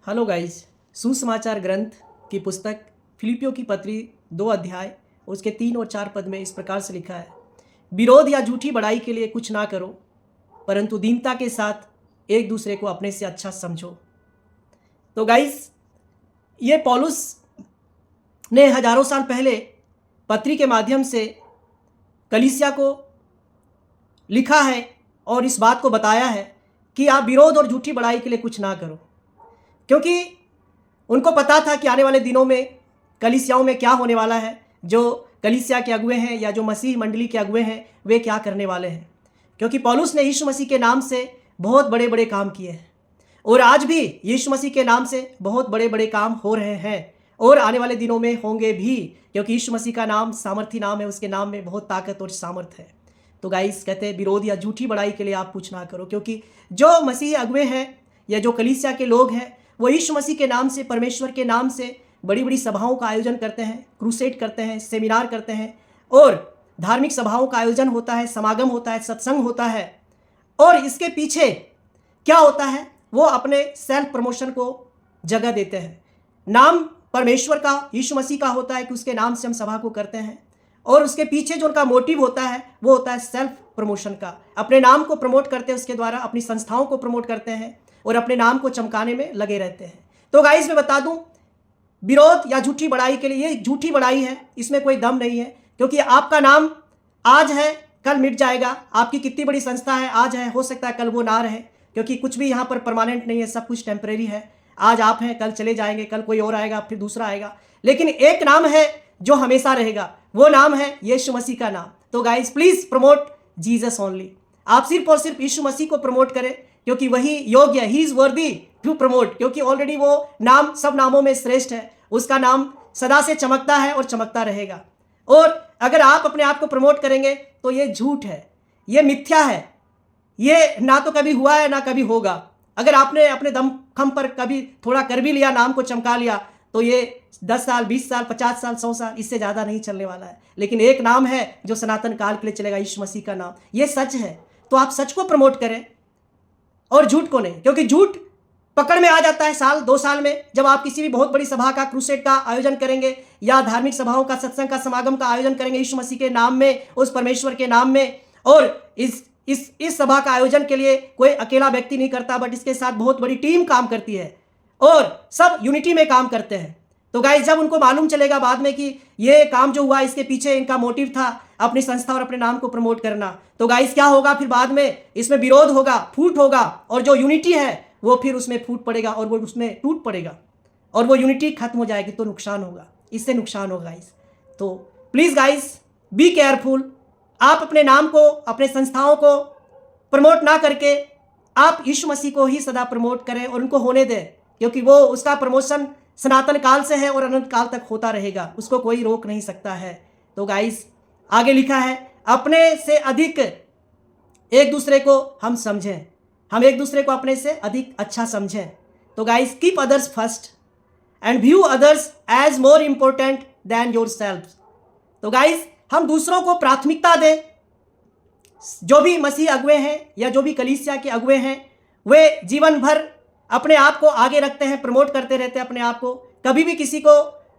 Hello guys, सुसमाचार ग्रंथ की पुस्तक फिलिपियों की पत्री 2 अध्याय उसके 3 और 4 पद में इस प्रकार से लिखा है, विरोध या झूठी बड़ाई के लिए कुछ ना करो, परंतु दीनता के साथ एक दूसरे को अपने से अच्छा समझो। तो गाइस, ये पौलुस ने हजारों साल पहले पत्री के माध्यम से कलीसिया को लिखा है और इस बात को बताया है कि आप विरोध और झूठी बड़ाई के लिए कुछ ना करो, क्योंकि उनको पता था कि आने वाले दिनों में कलीसियाओं में क्या होने वाला है। जो कलीसिया के अगुए हैं या जो मसीह मंडली के अगुए हैं वे क्या करने वाले हैं, क्योंकि पौलुस ने यीशु मसीह के नाम से बहुत बड़े बड़े काम किए हैं और आज भी यीशु मसीह के नाम से बहुत बड़े बड़े काम हो रहे हैं और आने वाले दिनों में होंगे भी, क्योंकि यीशु मसीह का नाम सामर्थी नाम है, उसके नाम में बहुत ताकत और सामर्थ है। तो गाइस कहते हैं विरोध या झूठी बड़ाई के लिए आप कुछ ना करो, क्योंकि जो मसीह अगुए हैं या जो कलीसिया के लोग हैं वो यीशु मसीह के नाम से, परमेश्वर के नाम से बड़ी बड़ी सभाओं का आयोजन करते हैं, क्रूसेड करते हैं, सेमिनार करते हैं और धार्मिक सभाओं का आयोजन होता है, समागम होता है, सत्संग होता है। और इसके पीछे क्या होता है, वो अपने सेल्फ प्रमोशन को जगह देते हैं। नाम परमेश्वर का, यीशु मसीह का होता है कि उसके नाम से हम सभा को करते हैं और उसके पीछे जो उनका मोटिव होता है वो होता है सेल्फ प्रमोशन का। अपने नाम को प्रमोट करते हैं, उसके द्वारा अपनी संस्थाओं को प्रमोट करते हैं और अपने नाम को चमकाने में लगे रहते हैं। तो गाइस, मैं बता दूं, विरोध या झूठी बड़ाई के लिए, ये झूठी बड़ाई है, इसमें कोई दम नहीं है, क्योंकि आपका नाम आज है कल मिट जाएगा। आपकी कितनी बड़ी संस्था है, आज है, हो सकता है कल वो ना रहे, क्योंकि कुछ भी यहाँ पर परमानेंट नहीं है, सब कुछ टेम्परेरी है। आज आप हैं, कल चले जाएंगे, कल कोई और आएगा, फिर दूसरा आएगा, लेकिन एक नाम है जो हमेशा रहेगा, वो नाम है यीशु मसीह का नाम। तो guys, please promote Jesus only. आप सिर्फ और सिर्फ यीशु मसीह को प्रमोट करें, क्योंकि वही योग्य है, he is worthy to promote, क्योंकि ऑलरेडी वो नाम सब नामों में श्रेष्ठ है, उसका नाम सदा से चमकता है और चमकता रहेगा। और अगर आप अपने आप को प्रमोट करेंगे तो ये झूठ है, ये मिथ्या है, ये ना तो कभी हुआ है ना कभी होगा। अगर आपने अपने दमखम पर कभी थोड़ा कर भी लिया, नाम को चमका लिया, तो ये 10 साल, 20 साल, 50 साल, 100 साल, इससे ज़्यादा नहीं चलने वाला है। लेकिन एक नाम है जो सनातन काल के लिए चलेगा, यीशु मसीह का नाम। ये सच है, तो आप सच को प्रमोट करें और झूठ को नहीं, क्योंकि झूठ पकड़ में आ जाता है साल 2 साल में। जब आप किसी भी बहुत बड़ी सभा का, क्रूसेड का आयोजन करेंगे या धार्मिक सभाओं का, सत्संग का, समागम का आयोजन करेंगे यीशु मसीह के नाम में, उस परमेश्वर के नाम में, और इस सभा का आयोजन के लिए कोई अकेला व्यक्ति नहीं करता, बट इसके साथ बहुत बड़ी टीम काम करती है और सब यूनिटी में काम करते हैं। तो गाइस, जब उनको मालूम चलेगा बाद में कि ये काम जो हुआ इसके पीछे इनका मोटिव था अपनी संस्था और अपने नाम को प्रमोट करना, तो गाइस क्या होगा, फिर बाद में इसमें विरोध होगा, फूट होगा, और जो यूनिटी है वो फिर उसमें फूट पड़ेगा और वो उसमें टूट पड़ेगा और वो यूनिटी खत्म हो जाएगी, तो नुकसान होगा, इससे नुकसान होगा गाइस। तो प्लीज़ गाइस, बी केयरफुल। आप अपने नाम को, अपने संस्थाओं को प्रमोट ना करके आप यीशु मसीह को ही सदा प्रमोट करें और उनको होने दें, क्योंकि वो, उसका प्रमोशन सनातन काल से है और अनंत काल तक होता रहेगा, उसको कोई रोक नहीं सकता है। तो गाइस, आगे लिखा है, अपने से अधिक एक दूसरे को हम समझें, हम एक दूसरे को अपने से अधिक अच्छा समझें। तो guys, keep others first and view others as more important than yourself. तो गाइस, हम दूसरों को प्राथमिकता दें। जो भी मसीह अगुए हैं या जो भी कलीसिया के अगुए हैं, वे जीवन भर अपने आप को आगे रखते हैं, प्रमोट करते रहते हैं अपने आप को, कभी भी किसी को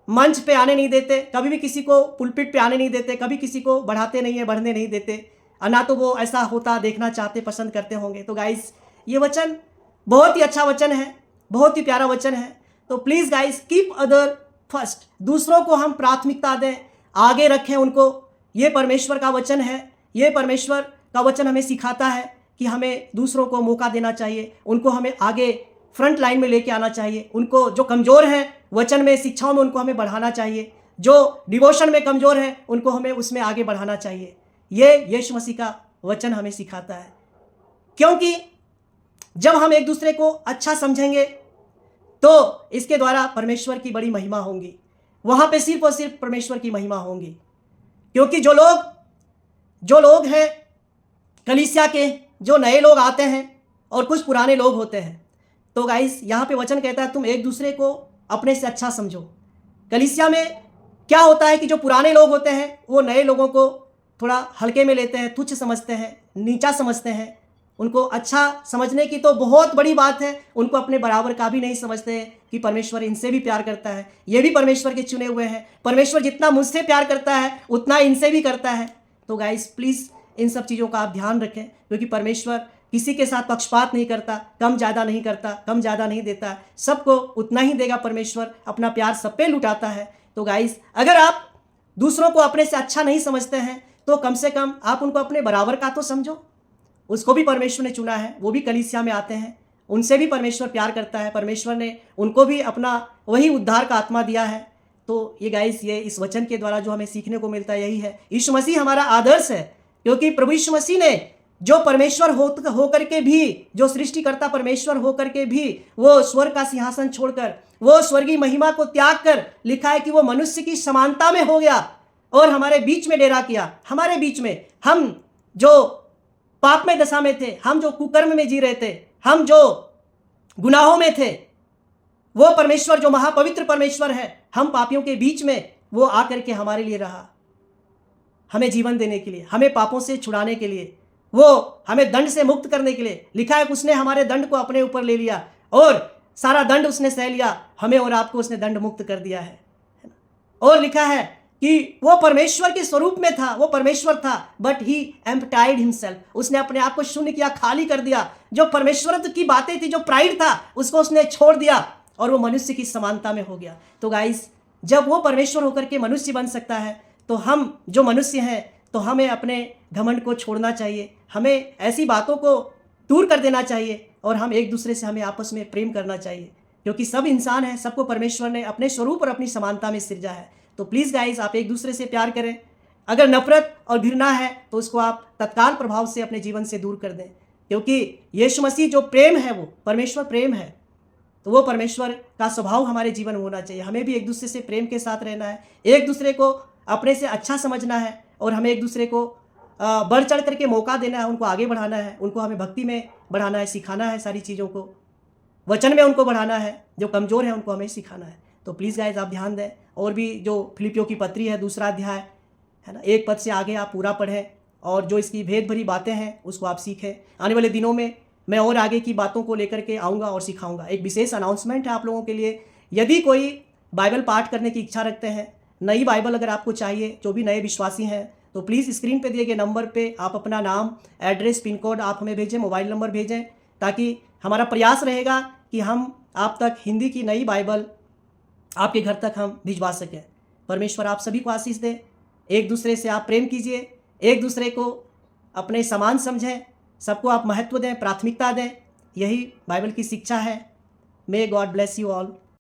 मंच पे आने नहीं देते, कभी भी किसी को पुलपिट पे आने नहीं देते, कभी किसी को बढ़ाते नहीं है, बढ़ने नहीं देते, ना तो वो ऐसा होता देखना चाहते, पसंद करते होंगे। तो गाइस, ये वचन बहुत ही अच्छा वचन है, बहुत ही प्यारा वचन है। तो please guys, keep other first, दूसरों को हम प्राथमिकता दें, आगे रखें उनको। ये परमेश्वर का वचन है, ये परमेश्वर का वचन हमें सिखाता है कि हमें दूसरों को मौका देना चाहिए, उनको हमें आगे फ्रंट लाइन में लेके आना चाहिए, उनको, जो कमज़ोर हैं वचन में, शिक्षाओं में, उनको हमें बढ़ाना चाहिए, जो डिवोशन में कमज़ोर हैं उनको हमें उसमें आगे बढ़ाना चाहिए। ये यीशु मसीह का वचन हमें सिखाता है, क्योंकि जब हम एक दूसरे को अच्छा समझेंगे तो इसके द्वारा परमेश्वर की बड़ी महिमा होंगी, वहाँ पे सिर्फ और सिर्फ परमेश्वर की महिमा होंगी। क्योंकि जो लोग हैं कलीसिया के, जो नए लोग आते हैं और कुछ पुराने लोग होते हैं, तो गाइस, यहाँ पे वचन कहता है तुम एक दूसरे को अपने से अच्छा समझो। कलीसिया में क्या होता है कि जो पुराने लोग होते हैं वो नए लोगों को थोड़ा हल्के में लेते हैं, तुच्छ समझते हैं, नीचा समझते हैं, उनको अच्छा समझने की तो बहुत बड़ी बात है, उनको अपने बराबर का भी नहीं समझते हैं कि परमेश्वर इनसे भी प्यार करता है, ये भी परमेश्वर के चुने हुए हैं, परमेश्वर जितना मुझसे प्यार करता है उतना इनसे भी करता है। तो गाइस प्लीज़ इन सब चीज़ों का आप ध्यान रखें, क्योंकि परमेश्वर किसी के साथ पक्षपात नहीं करता, कम ज़्यादा नहीं करता, कम ज़्यादा नहीं देता, सबको उतना ही देगा। परमेश्वर अपना प्यार सब पे लुटाता है। तो गाइस अगर आप दूसरों को अपने से अच्छा नहीं समझते हैं तो कम से कम आप उनको अपने बराबर का तो समझो। उसको भी परमेश्वर ने चुना है, वो भी कलीसिया में आते हैं, उनसे भी परमेश्वर प्यार करता है, परमेश्वर ने उनको भी अपना वही उद्धार का आत्मा दिया है। तो ये गाइस ये इस वचन के द्वारा जो हमें सीखने को मिलता है यही है, यीशु मसीह हमारा आदर्श है, क्योंकि प्रभु यीशु मसीह ने जो परमेश्वर हो करके भी, जो सृष्टिकर्ता परमेश्वर हो करके भी वो स्वर्ग का सिंहासन छोड़कर, वो स्वर्गीय महिमा को त्याग कर, लिखा है कि वो मनुष्य की समानता में हो गया और हमारे बीच में डेरा किया। हमारे बीच में, हम जो पाप में दशा में थे, हम जो कुकर्म में जी रहे थे, हम जो गुनाहों में थे, वो परमेश्वर जो महापवित्र परमेश्वर है, हम पापियों के बीच में वो आकर के हमारे लिए रहा, हमें जीवन देने के लिए, हमें पापों से छुड़ाने के लिए, वो हमें दंड से मुक्त करने के लिए। लिखा है उसने हमारे दंड को अपने ऊपर ले लिया और सारा दंड उसने सह लिया, हमें और आपको उसने दंड मुक्त कर दिया है। और लिखा है कि वो परमेश्वर के स्वरूप में था, वो परमेश्वर था, बट ही एम्प्टाइड हिमसेल्फ, उसने अपने आप को शून्य किया, खाली कर दिया। जो परमेश्वर की बातें थी, जो प्राइड था, उसको उसने छोड़ दिया और वो मनुष्य की समानता में हो गया। तो गाइस जब वो परमेश्वर होकर के मनुष्य बन सकता है, तो हम जो मनुष्य हैं, तो हमें अपने घमंड को छोड़ना चाहिए, हमें ऐसी बातों को दूर कर देना चाहिए और हम एक दूसरे से हमें आपस में प्रेम करना चाहिए, क्योंकि सब इंसान हैं, सबको परमेश्वर ने अपने स्वरूप और अपनी समानता में सृजा है। तो प्लीज़ गाइस आप एक दूसरे से प्यार करें। अगर नफरत और घृणा है तो उसको आप तत्काल प्रभाव से अपने जीवन से दूर कर दें, क्योंकि यीशु मसीह जो प्रेम है, वो परमेश्वर प्रेम है, तो वो परमेश्वर का स्वभाव हमारे जीवन में होना चाहिए। हमें भी एक दूसरे से प्रेम के साथ रहना है, एक दूसरे को अपने से अच्छा समझना है और हमें एक दूसरे को बढ़ चढ़ करके मौका देना है, उनको आगे बढ़ाना है, उनको हमें भक्ति में बढ़ाना है, सिखाना है, सारी चीज़ों को वचन में उनको बढ़ाना है, जो कमज़ोर है उनको हमें सिखाना है। तो प्लीज़ गाइस आप ध्यान दें। और भी जो फिलिपियों की पत्री है, दूसरा अध्याय है ना, 1 पद से आगे आप पूरा पढ़ें और जो इसकी भेद भरी बातें हैं उसको आप सीखें। आने वाले दिनों में मैं और आगे की बातों को लेकर के आऊँगा और सिखाऊँगा। एक विशेष अनाउंसमेंट है आप लोगों के लिए, यदि कोई बाइबल पाठ करने की इच्छा रखते हैं, नई बाइबल अगर आपको चाहिए, जो भी नए विश्वासी हैं, तो प्लीज़ स्क्रीन पे दिए गए नंबर पे आप अपना नाम, एड्रेस, पिन कोड आप हमें भेजें, मोबाइल नंबर भेजें, ताकि हमारा प्रयास रहेगा कि हम आप तक हिंदी की नई बाइबल आपके घर तक हम भिजवा सकें। परमेश्वर आप सभी को आशीष दे। एक दूसरे से आप प्रेम कीजिए, एक दूसरे को अपने समान समझें, सबको आप महत्व दें, प्राथमिकता दें। यही बाइबल की शिक्षा है। May God bless you all.